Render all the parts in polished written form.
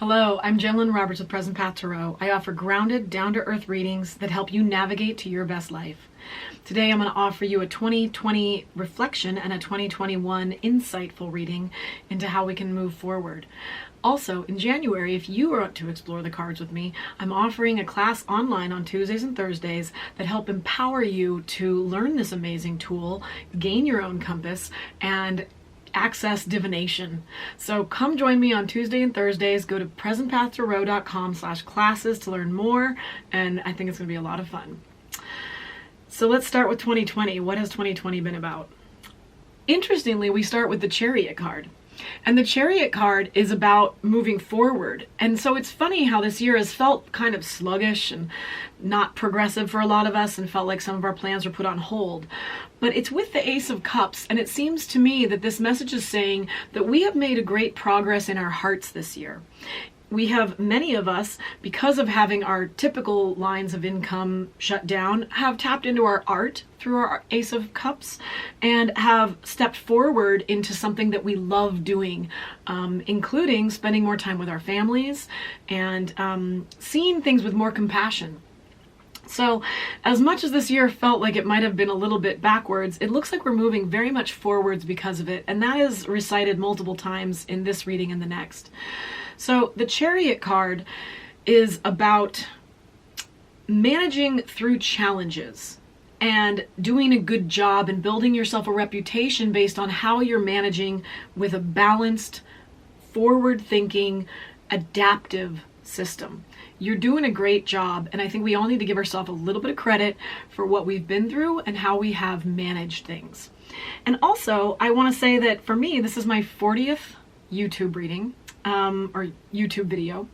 Hello, I'm Jenlyn Roberts with Present Path Tarot. I offer grounded, down-to-earth readings that help you navigate to your best life. Today I'm going to offer you a 2020 reflection and a 2021 insightful reading into how we can move forward. Also, in January, if you want to explore the cards with me, I'm offering a class online on Tuesdays and Thursdays that help empower you to learn this amazing tool, gain your own compass, and access divination. So come join me on Tuesday and Thursdays. Go to presentpathtarot.com/classes to learn more, and I think it's going to be a lot of fun. So let's start with 2020. What has 2020 been about? Interestingly, we start with the Chariot card. And the Chariot card is about moving forward. And so it's funny how this year has felt kind of sluggish and not progressive for a lot of us and felt like some of our plans were put on hold. But it's with the Ace of Cups, and it seems to me that this message is saying that we have made a great progress in our hearts this year. We have, many of us, because of having our typical lines of income shut down, have tapped into our art through our Ace of Cups and have stepped forward into something that we love doing, including spending more time with our families and seeing things with more compassion. So as much as this year felt like it might have been a little bit backwards, it looks like we're moving very much forwards because of it, and that is recited multiple times in this reading and the next. So the Chariot card is about managing through challenges and doing a good job and building yourself a reputation based on how you're managing with a balanced, forward-thinking, adaptive system. You're doing a great job, and I think we all need to give ourselves a little bit of credit for what we've been through and how we have managed things. And also, I want to say that for me, this is my 40th YouTube reading. Or YouTube video.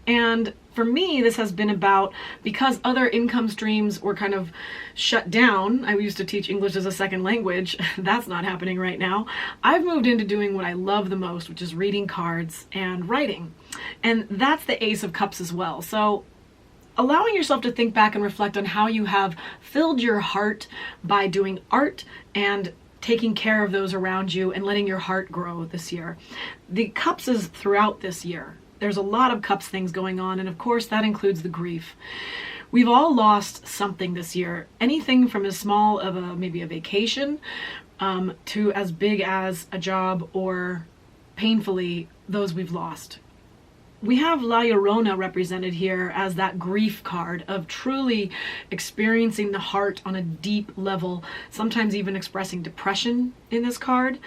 And for me, this has been about, because other income streams were kind of shut down. I used to teach English as a second language. That's not happening right now. I've moved into doing what I love the most, which is reading cards and writing. And that's the Ace of Cups as well. So allowing yourself to think back and reflect on how you have filled your heart by doing art and taking care of those around you and letting your heart grow this year. The cups is throughout this year. There's a lot of cups things going on, and of course that includes the grief. We've all lost something this year. Anything from as small of maybe a vacation to as big as a job, or painfully those we've lost. We have La Llorona represented here as that grief card of truly experiencing the heart on a deep level, sometimes even expressing depression in this card.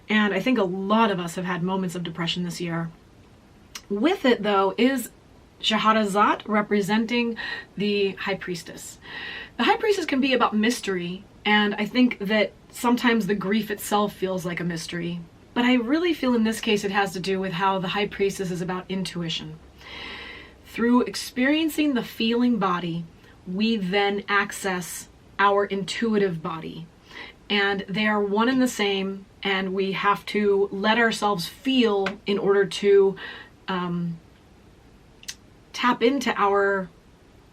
And I think a lot of us have had moments of depression this year. With it, though, is Scheherazade representing the High Priestess. The High Priestess can be about mystery, and I think that sometimes the grief itself feels like a mystery. But I really feel in this case it has to do with how the High Priestess is about intuition. Through experiencing the feeling body, we then access our intuitive body. And they are one and the same, and we have to let ourselves feel in order to tap into our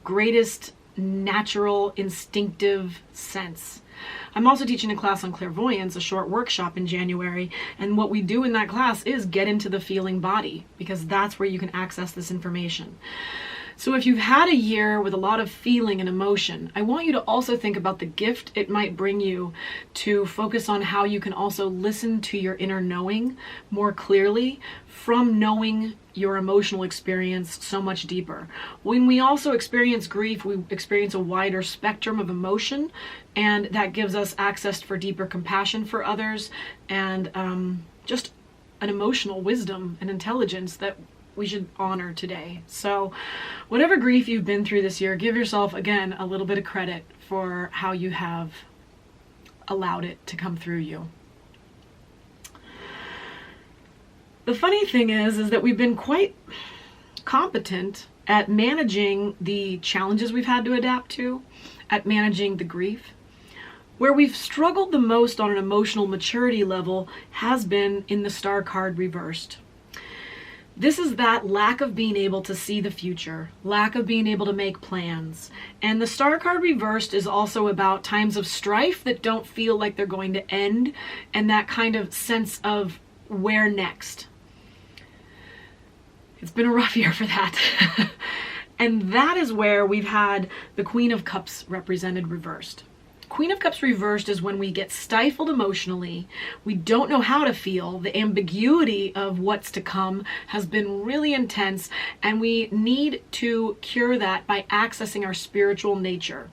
greatest natural instinctive sense. I'm also teaching a class on clairvoyance, a short workshop in January, and what we do in that class is get into the feeling body, because that's where you can access this information. So if you've had a year with a lot of feeling and emotion, I want you to also think about the gift it might bring you to focus on how you can also listen to your inner knowing more clearly from knowing your emotional experience so much deeper. When we also experience grief, we experience a wider spectrum of emotion, and that gives us access for deeper compassion for others and just an emotional wisdom and intelligence that we should honor today. So whatever grief you've been through this year, give yourself, again, a little bit of credit for how you have allowed it to come through you. The funny thing is that we've been quite competent at managing the challenges we've had to adapt to, at managing the grief. Where we've struggled the most on an emotional maturity level has been in the Star card reversed. This is that lack of being able to see the future, lack of being able to make plans. And the Star card reversed is also about times of strife that don't feel like they're going to end, and that kind of sense of where next. It's been a rough year for that. And that is where we've had the Queen of Cups represented reversed. Queen of Cups reversed is when we get stifled emotionally, we don't know how to feel, the ambiguity of what's to come has been really intense, and we need to cure that by accessing our spiritual nature,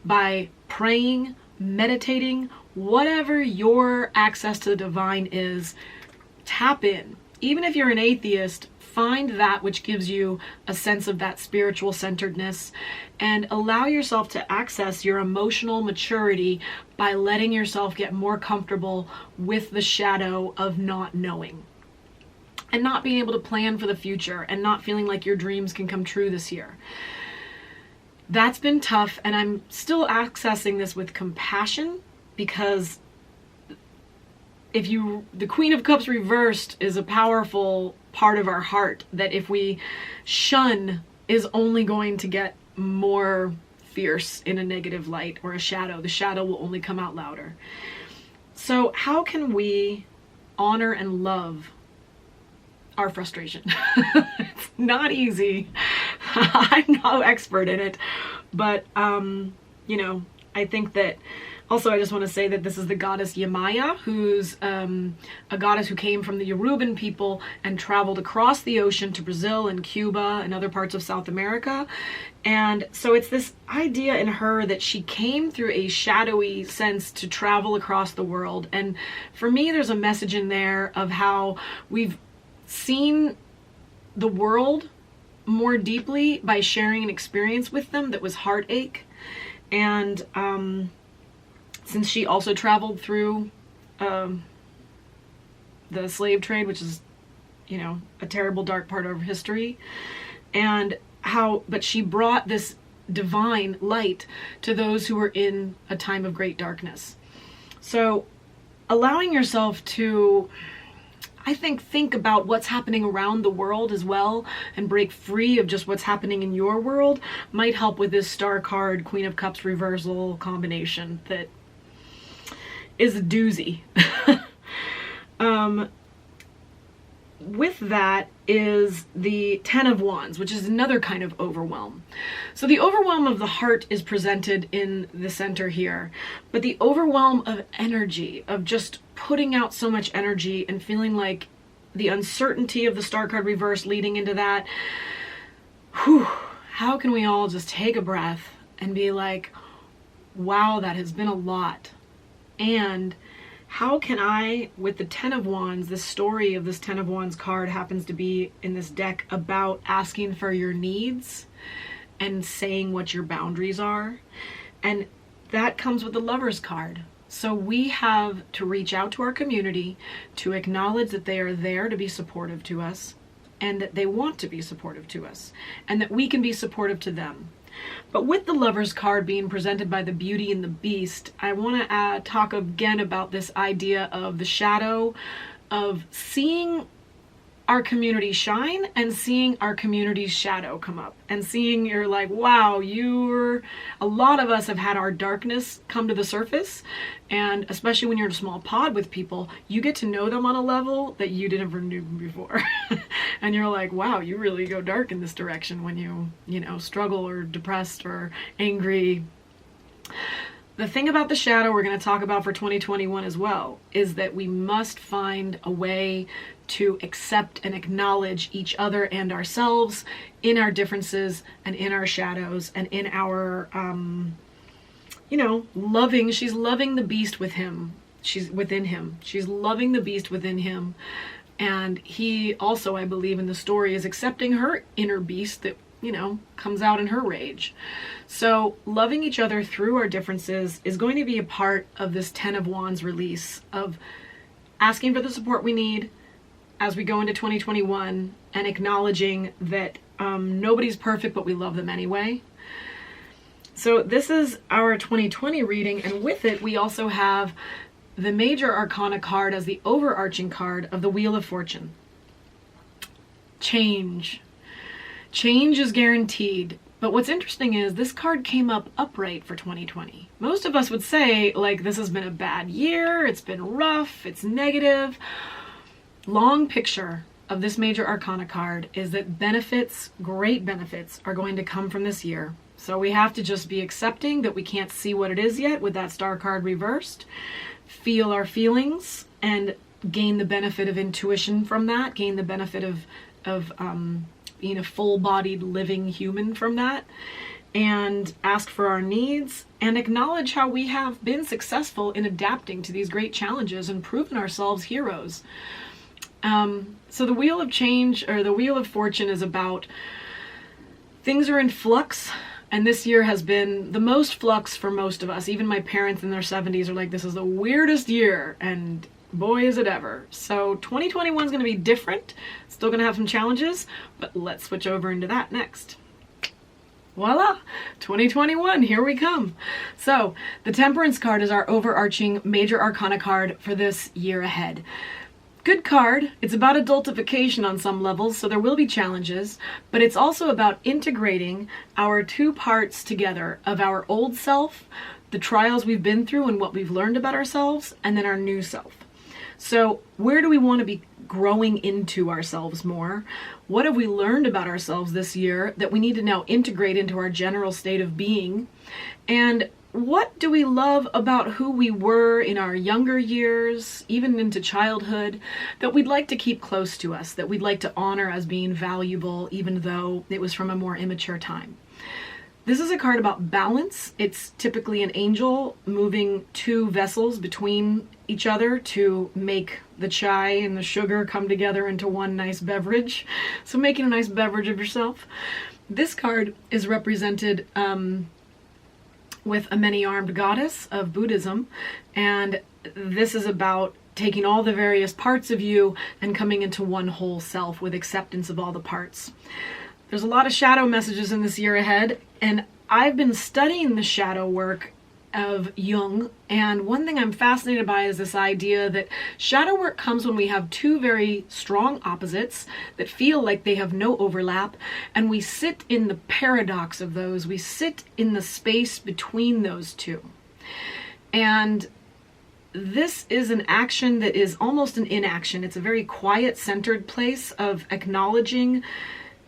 by praying, meditating, whatever your access to the divine is, tap in. Even if you're an atheist, find that which gives you a sense of that spiritual centeredness and allow yourself to access your emotional maturity by letting yourself get more comfortable with the shadow of not knowing and not being able to plan for the future and not feeling like your dreams can come true this year. That's been tough, and I'm still accessing this with compassion, because the Queen of Cups reversed is a powerful part of our heart that if we shun is only going to get more fierce in a negative light or a shadow. The shadow will only come out louder. So how can we honor and love our frustration? It's not easy. I'm no expert in it, but I think that also, I just want to say that this is the goddess Yemaya, who's a goddess who came from the Yoruban people and traveled across the ocean to Brazil and Cuba and other parts of South America. And so it's this idea in her that she came through a shadowy sense to travel across the world. And for me, there's a message in there of how we've seen the world more deeply by sharing an experience with them that was heartache. And since she also traveled through the slave trade, which is, a terrible dark part of history, but she brought this divine light to those who were in a time of great darkness. So allowing yourself to, I think about what's happening around the world as well and break free of just what's happening in your world might help with this star card Queen of Cups reversal combination that is a doozy. With that is the Ten of Wands, which is another kind of overwhelm. So the overwhelm of the heart is presented in the center here, but the overwhelm of energy, of just putting out so much energy and feeling like the uncertainty of the star card reverse leading into that, how can we all just take a breath and be like, wow, that has been a lot. And how can I, with the Ten of Wands, the story of this Ten of Wands card happens to be in this deck about asking for your needs and saying what your boundaries are. And that comes with the Lovers card. So we have to reach out to our community to acknowledge that they are there to be supportive to us and that they want to be supportive to us and that we can be supportive to them. But with the Lovers card being presented by the Beauty and the Beast, I want to talk again about this idea of the shadow, of seeing our community shine and seeing our community's shadow come up and seeing you're like, wow, a lot of us have had our darkness come to the surface. And especially when you're in a small pod with people, you get to know them on a level that you never knew before. And you're like, wow, you really go dark in this direction when you struggle or depressed or angry. The thing about the shadow we're going to talk about for 2021 as well is that we must find a way to accept and acknowledge each other and ourselves in our differences and in our shadows and in our, she's loving the beast with him. She's within him. She's loving the beast within him. And he also, I believe in the story, is accepting her inner beast that, comes out in her rage. So loving each other through our differences is going to be a part of this Ten of Wands release, of asking for the support we need as we go into 2021 and acknowledging that nobody's perfect, but we love them anyway. So this is our 2020 reading, and with it we also have the Major Arcana card as the overarching card of the Wheel of Fortune. Change. Change is guaranteed. But what's interesting is this card came up upright for 2020. Most of us would say, this has been a bad year, it's been rough, it's negative. Long picture of this major arcana card is that benefits, great benefits, are going to come from this year. So we have to just be accepting that we can't see what it is yet with that star card reversed, feel our feelings, and gain the benefit of intuition from that, gain the benefit of being a full-bodied living human from that, and ask for our needs and acknowledge how we have been successful in adapting to these great challenges and proven ourselves heroes. So the Wheel of Change, or the Wheel of Fortune, is about things are in flux, and this year has been the most flux for most of us. Even my parents in their 70s are like, this is the weirdest year, and boy is it ever. So 2021 is going to be different, still going to have some challenges, but let's switch over into that next. Voila, 2021, here we come. So the Temperance card is our overarching major arcana card for this year ahead. Good card. It's about adultification on some levels, so there will be challenges, but it's also about integrating our two parts together of our old self, the trials we've been through and what we've learned about ourselves, and then our new self. So where do we want to be growing into ourselves more? What have we learned about ourselves this year that we need to now integrate into our general state of being? And what do we love about who we were in our younger years, even into childhood, that we'd like to keep close to us, that we'd like to honor as being valuable, even though it was from a more immature time? This is a card about balance. It's typically an angel moving two vessels between each other to make the chai and the sugar come together into one nice beverage. So making a nice beverage of yourself. This card is represented with a many-armed goddess of Buddhism, and this is about taking all the various parts of you and coming into one whole self with acceptance of all the parts. There's a lot of shadow messages in this year ahead, and I've been studying the shadow work of Jung, and one thing I'm fascinated by is this idea that shadow work comes when we have two very strong opposites that feel like they have no overlap, and we sit in the paradox of those. We sit in the space between those two. And this is an action that is almost an inaction. It's a very quiet, centered place of acknowledging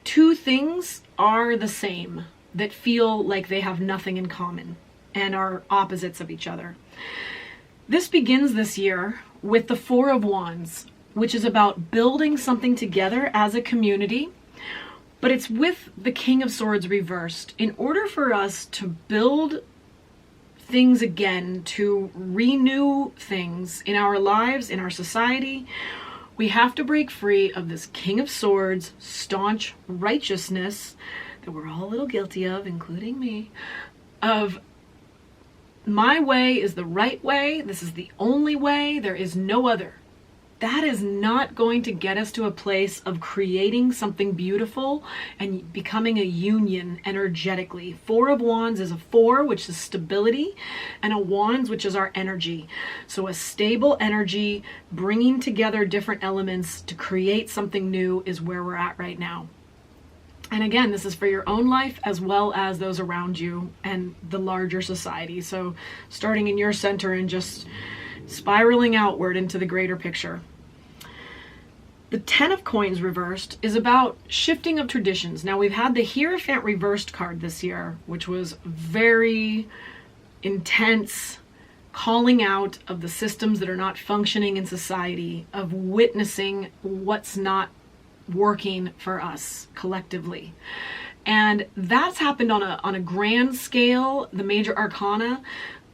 two things are the same, that feel like they have nothing in common and are opposites of each other. This begins this year with the Four of Wands, which is about building something together as a community, but it's with the King of Swords reversed. In order for us to build things again, to renew things in our lives, in our society, we have to break free of this King of Swords, staunch righteousness that we're all a little guilty of, including me, of my way is the right way, this is the only way, there is no other. That is not going to get us to a place of creating something beautiful and becoming a union energetically. Four of Wands is a four, which is stability, and a Wands, which is our energy. So a stable energy, bringing together different elements to create something new is where we're at right now. And again, this is for your own life as well as those around you and the larger society. So starting in your center and just spiraling outward into the greater picture. The Ten of Coins reversed is about shifting of traditions. Now we've had the Hierophant reversed card this year, which was very intense, calling out of the systems that are not functioning in society, of witnessing what's not working for us collectively. And that's happened on a grand scale, the major arcana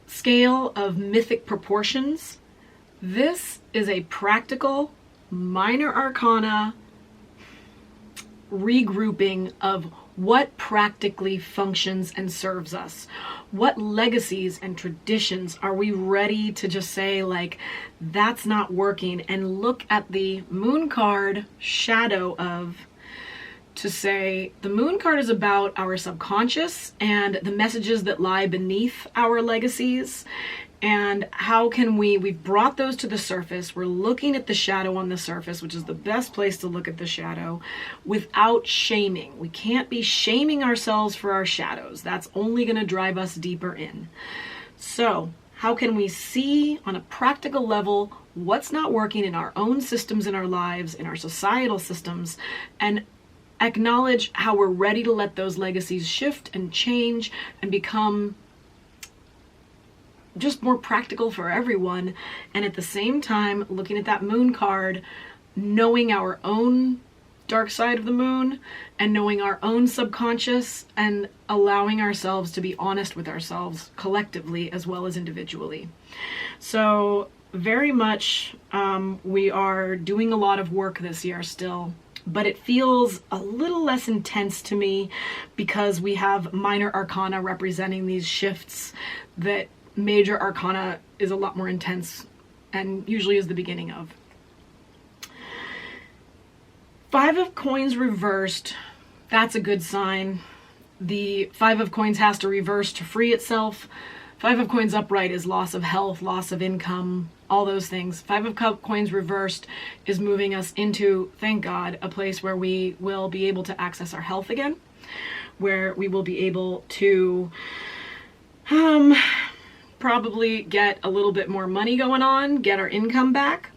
scale of mythic proportions. This is a practical minor arcana regrouping of what practically functions and serves us. What legacies and traditions are we ready to just say, like, that's not working, and look at the Moon card shadow of, to say the Moon card is about our subconscious and the messages that lie beneath our legacies. And how can we've brought those to the surface. We're looking at the shadow on the surface, which is the best place to look at the shadow, without shaming. We can't be shaming ourselves for our shadows. That's only going to drive us deeper in. So How can we see on a practical level what's not working in our own systems in our lives, in our societal systems, and acknowledge how we're ready to let those legacies shift and change and become just more practical for everyone. And at the same time, looking at that moon card, knowing our own dark side of the moon and knowing our own subconscious and allowing ourselves to be honest with ourselves collectively as well as individually. So very much we are doing a lot of work this year still, but it feels a little less intense to me because we have minor arcana representing these shifts that major arcana is a lot more intense and usually is the beginning of. Five of Coins reversed, that's a good sign. The Five of Coins has to reverse to free itself. Five of Coins upright is loss of health, loss of income, all those things. Five of Coins reversed is moving us into, thank God, a place where we will be able to access our health again, where we will be able to probably get a little bit more money going on, get our income back.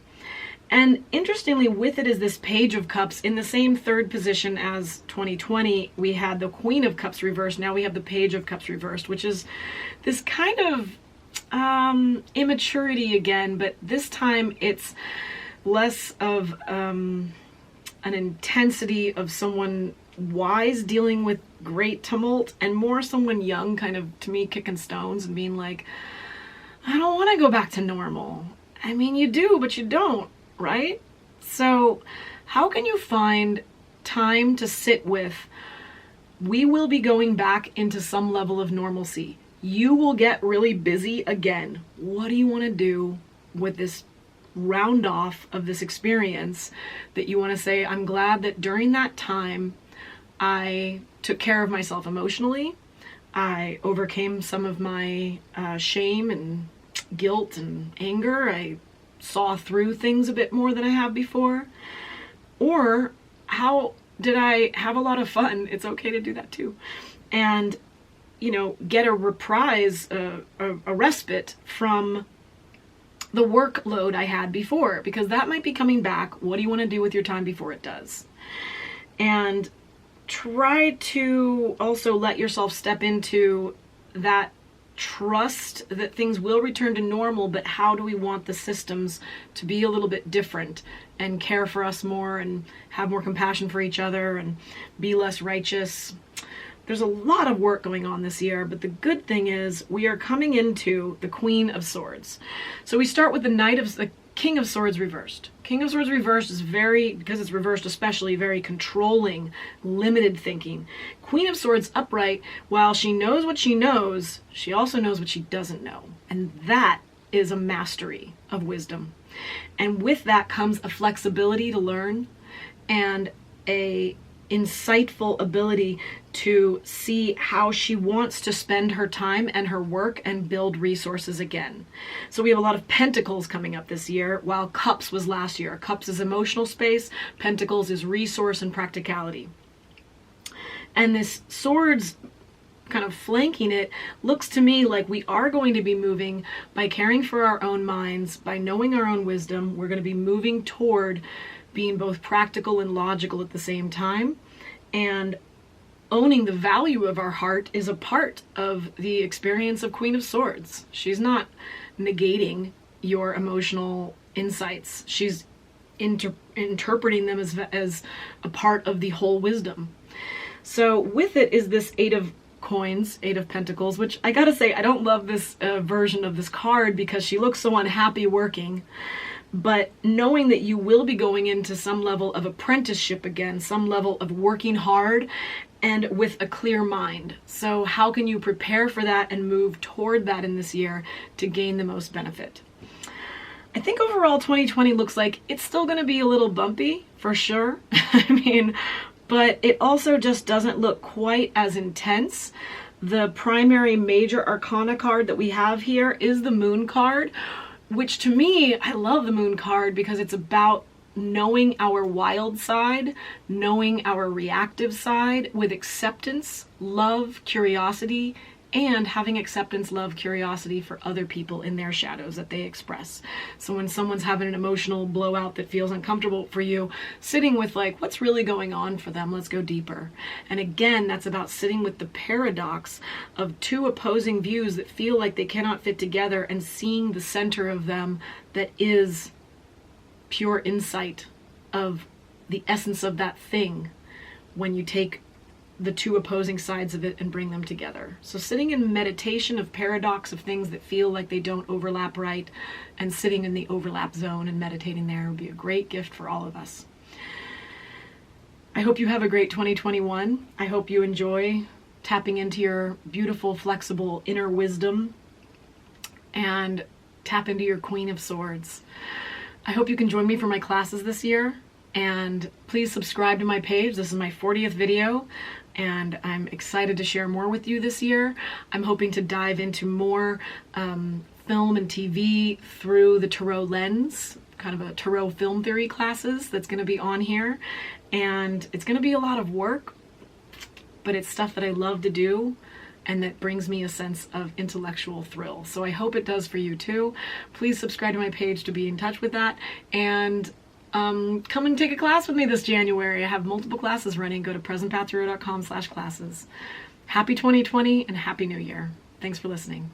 And interestingly, with it is this Page of Cups in the same third position as 2020. We had the Queen of Cups reversed. Now we have the Page of Cups reversed, which is this kind of immaturity again, but this time it's less of an intensity of someone wise dealing with great tumult and more someone young kind of, to me, kicking stones and being like, I don't want to go back to normal. I mean, you do, but you don't. Right? So how can you find time to sit with, we will be going back into some level of normalcy. You will get really busy again. What do you want to do with this round off of this experience that you want to say, I'm glad that during that time I took care of myself emotionally. I overcame some of my shame and guilt and anger. I saw through things a bit more than I have before? Or how did I have a lot of fun? It's okay to do that too. And, you know, get a reprise, a respite from the workload I had before, because that might be coming back. What do you want to do with your time before it does? And try to also let yourself step into that trust that things will return to normal, but how do we want the systems to be a little bit different and care for us more and have more compassion for each other and be less righteous? There's a lot of work going on this year, but the good thing is we are coming into the Queen of Swords. So we start with the King of Swords reversed. King of Swords reversed is very, because it's reversed especially, very controlling, limited thinking. Queen of Swords upright, while she knows what she knows, she also knows what she doesn't know. And that is a mastery of wisdom. And with that comes a flexibility to learn and a insightful ability to see how she wants to spend her time and her work and build resources again. So we have a lot of Pentacles coming up this year, while Cups was last year. Cups is emotional space, Pentacles is resource and practicality. And this Swords kind of flanking it looks to me like we are going to be moving by caring for our own minds, by knowing our own wisdom. We're going to be moving toward being both practical and logical at the same time, and owning the value of our heart is a part of the experience of Queen of Swords. She's not negating your emotional insights. She's interpreting them as a part of the whole wisdom. So with it is this Eight of Coins, Eight of Pentacles, which I gotta say, I don't love this version of this card because she looks so unhappy working. But knowing that you will be going into some level of apprenticeship again, some level of working hard and with a clear mind. So how can you prepare for that and move toward that in this year to gain the most benefit? I think overall 2020 looks like it's still going to be a little bumpy for sure. I mean, but it also just doesn't look quite as intense. The primary major arcana card that we have here is the Moon card, which to me, I love the Moon card because it's about knowing our wild side, knowing our reactive side with acceptance, love, curiosity, and having acceptance, love, curiosity for other people in their shadows that they express. So when someone's having an emotional blowout that feels uncomfortable for you, sitting with like, what's really going on for them? Let's go deeper. And again, that's about sitting with the paradox of two opposing views that feel like they cannot fit together, and seeing the center of them that is pure insight of the essence of that thing when you take the two opposing sides of it and bring them together. So sitting in meditation of paradox of things that feel like they don't overlap right, and sitting in the overlap zone and meditating there would be a great gift for all of us. I hope you have a great 2021. I hope you enjoy tapping into your beautiful, flexible inner wisdom and tap into your Queen of Swords. I hope you can join me for my classes this year, and please subscribe to my page. This is my 40th video, and I'm excited to share more with you this year. I'm hoping to dive into more film and TV through the tarot lens, kind of a tarot film theory classes that's going to be on here, and it's going to be a lot of work, but it's stuff that I love to do and that brings me a sense of intellectual thrill. So I hope it does for you too. Please subscribe to my page to be in touch with that, and come and take a class with me this January. I have multiple classes running. Go to presentpathtarot.com/classes. Happy 2020 and Happy New Year. Thanks for listening.